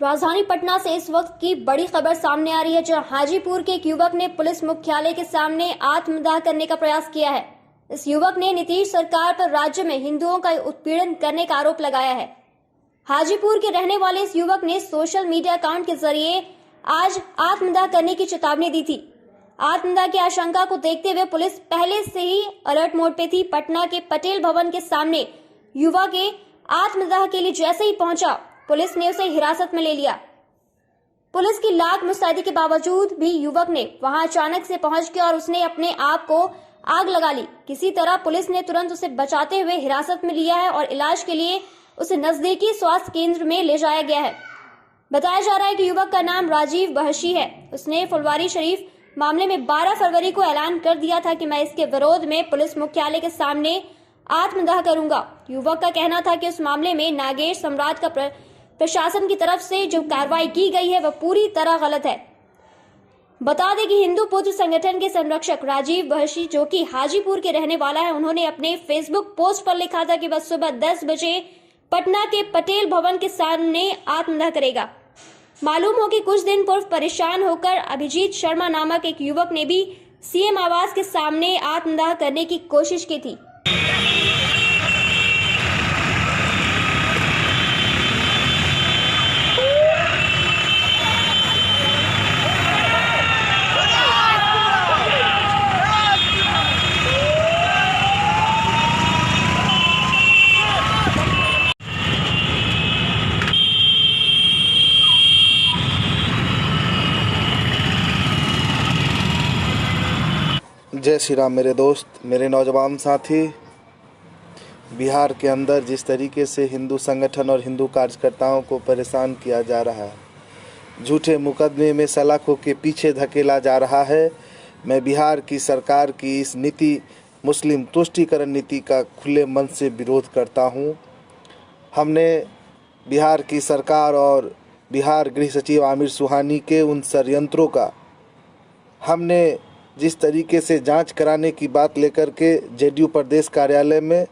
राजधानी पटना से इस वक्त की बड़ी खबर सामने आ रही है, जहां हाजीपुर के एक युवक ने पुलिस मुख्यालय के सामने आत्मदाह करने का प्रयास किया है। इस युवक ने नीतीश सरकार पर राज्य में हिंदुओं का उत्पीड़न करने का आरोप लगाया है। हाजीपुर के रहने वाले इस युवक ने सोशल मीडिया अकाउंट के जरिए आज आत्मदाह करने की चेतावनी दी थी। आत्मदाह की आशंका को देखते हुए पुलिस पहले से ही अलर्ट मोड पे थी। पटना के पटेल भवन के सामने युवक के आत्मदाह के लिए जैसे ही पहुंचा, पुलिस ने उसे हिरासत में ले लिया। पुलिस की लाख मुस्तैदी के बावजूद भी युवक ने वहां अचानक से पहुंच गया और उसने अपने आप को आग लगा ली। किसी तरह पुलिस ने तुरंत उसे बचाते हुए हिरासत में लिया है और इलाज के लिए उसे नजदीकी स्वास्थ्य केंद्र में ले जाया गया है। बताया जा रहा है कि युवक का नाम राजीव बहशी है। उसने फुलवारी शरीफ मामले में 12 फरवरी को ऐलान कर दिया था कि मैं इसके विरोध में पुलिस मुख्यालय के सामने आत्मदाह करूंगा। युवक का कहना था कि उस मामले में नागेश सम्राट का प्रशासन की तरफ से जो कार्रवाई की गई है वह पूरी तरह गलत है। बता दें कि हिंदू पुत्र संगठन के संरक्षक राजीव बहशी, जो कि हाजीपुर के रहने वाला है, उन्होंने अपने फेसबुक पोस्ट पर लिखा था कि वह सुबह 10 बजे पटना के पटेल भवन के सामने आत्मदाह करेगा। मालूम हो कि कुछ दिन पूर्व परेशान होकर अभिजीत शर्मा नामक एक युवक ने भी सीएम आवास के सामने आत्मदाह करने की कोशिश की थी। जय श्री राम मेरे दोस्त, मेरे नौजवान साथी। बिहार के अंदर जिस तरीके से हिंदू संगठन और हिंदू कार्यकर्ताओं को परेशान किया जा रहा है, झूठे मुकदमे में सलाखों के पीछे धकेला जा रहा है, मैं बिहार की सरकार की इस नीति, मुस्लिम तुष्टीकरण नीति का खुले मन से विरोध करता हूँ। हमने बिहार की सरकार और बिहार गृह सचिव आमिर सुहानी के उन षड्यंत्रों का हमने जिस तरीके से जांच कराने की बात लेकर के जेडीयू प्रदेश कार्यालय में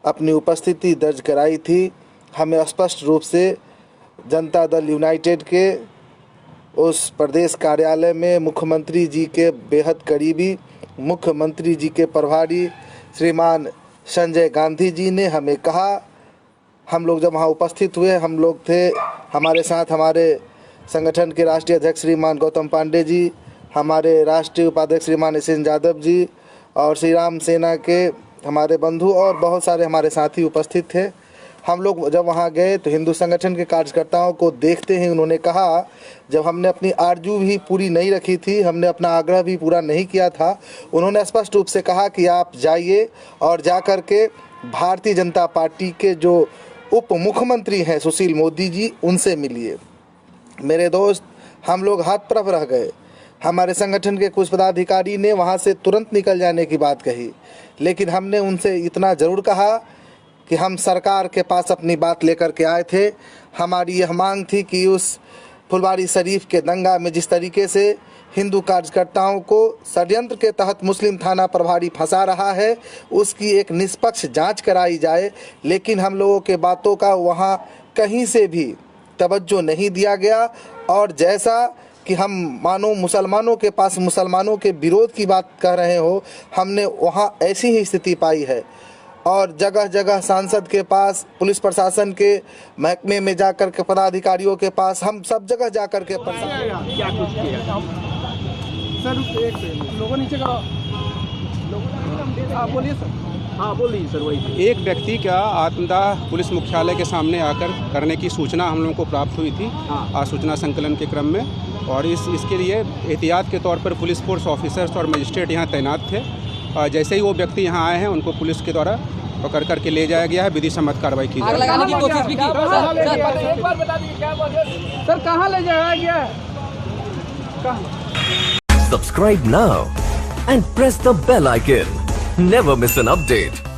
अपनी उपस्थिति दर्ज कराई थी। हमें स्पष्ट रूप से जनता दल यूनाइटेड के उस प्रदेश कार्यालय में मुख्यमंत्री जी के बेहद करीबी, मुख्यमंत्री जी के प्रभारी श्रीमान संजय गांधी जी ने हमें कहा, हम लोग जब वहाँ उपस्थित हुए, हम लोग थे, हमारे साथ हमारे संगठन के राष्ट्रीय अध्यक्ष श्रीमान गौतम पांडे जी, हमारे राष्ट्रीय उपाध्यक्ष श्रीमान एस यादव जी और श्री राम सेना के हमारे बंधु और बहुत सारे हमारे साथी उपस्थित थे। हम लोग जब वहाँ गए तो हिंदू संगठन के कार्यकर्ताओं को देखते ही उन्होंने कहा, जब हमने अपनी आरजू भी पूरी नहीं रखी थी, हमने अपना आग्रह भी पूरा नहीं किया था, उन्होंने स्पष्ट रूप से कहा कि आप जाइए और जा कर के भारतीय जनता पार्टी के जो उप मुख्यमंत्री हैं सुशील मोदी जी, उनसे मिलिए। मेरे दोस्त, हम लोग हतप्रभ रह गए। हमारे संगठन के कुछ पदाधिकारी ने वहाँ से तुरंत निकल जाने की बात कही, लेकिन हमने उनसे इतना ज़रूर कहा कि हम सरकार के पास अपनी बात लेकर के आए थे। हमारी यह मांग थी कि उस फुलवारी शरीफ के दंगा में जिस तरीके से हिंदू कार्यकर्ताओं को षड्यंत्र के तहत मुस्लिम थाना प्रभारी फंसा रहा है, उसकी एक निष्पक्ष जांच कराई जाए। लेकिन हम लोगों के बातों का वहाँ कहीं से भी तवज्जो नहीं दिया गया और जैसा कि हम मानो मुसलमानों के पास मुसलमानों के विरोध की बात कह रहे हो, हमने वहाँ ऐसी ही स्थिति पाई है। और जगह जगह सांसद के पास, पुलिस प्रशासन के महकमे में जाकर के, पदाधिकारियों के पास, हम सब जगह जाकर के क्या कुछ किया सर? लोगों नीचे का बोलिए सर। हाँ बोलिए सर। वही एक व्यक्ति का आत्मदाह पुलिस मुख्यालय के सामने आकर करने की सूचना हम लोगों को प्राप्त हुई थी सूचना संकलन के क्रम में, और इसके लिए एहतियात के तौर पर पुलिस फोर्स ऑफिसर्स और मजिस्ट्रेट यहाँ तैनात थे। जैसे ही वो व्यक्ति यहाँ आए हैं, उनको पुलिस के द्वारा पकड़ करके ले जाया गया है, विधि सम्मत कार्रवाई की जाएगी। लगाने की कोशिश भी की। एक बार बता दीजिए क्या बात है सर, कहाँ ले जाया गया? Subscribe now and press the bell icon. Never miss an update.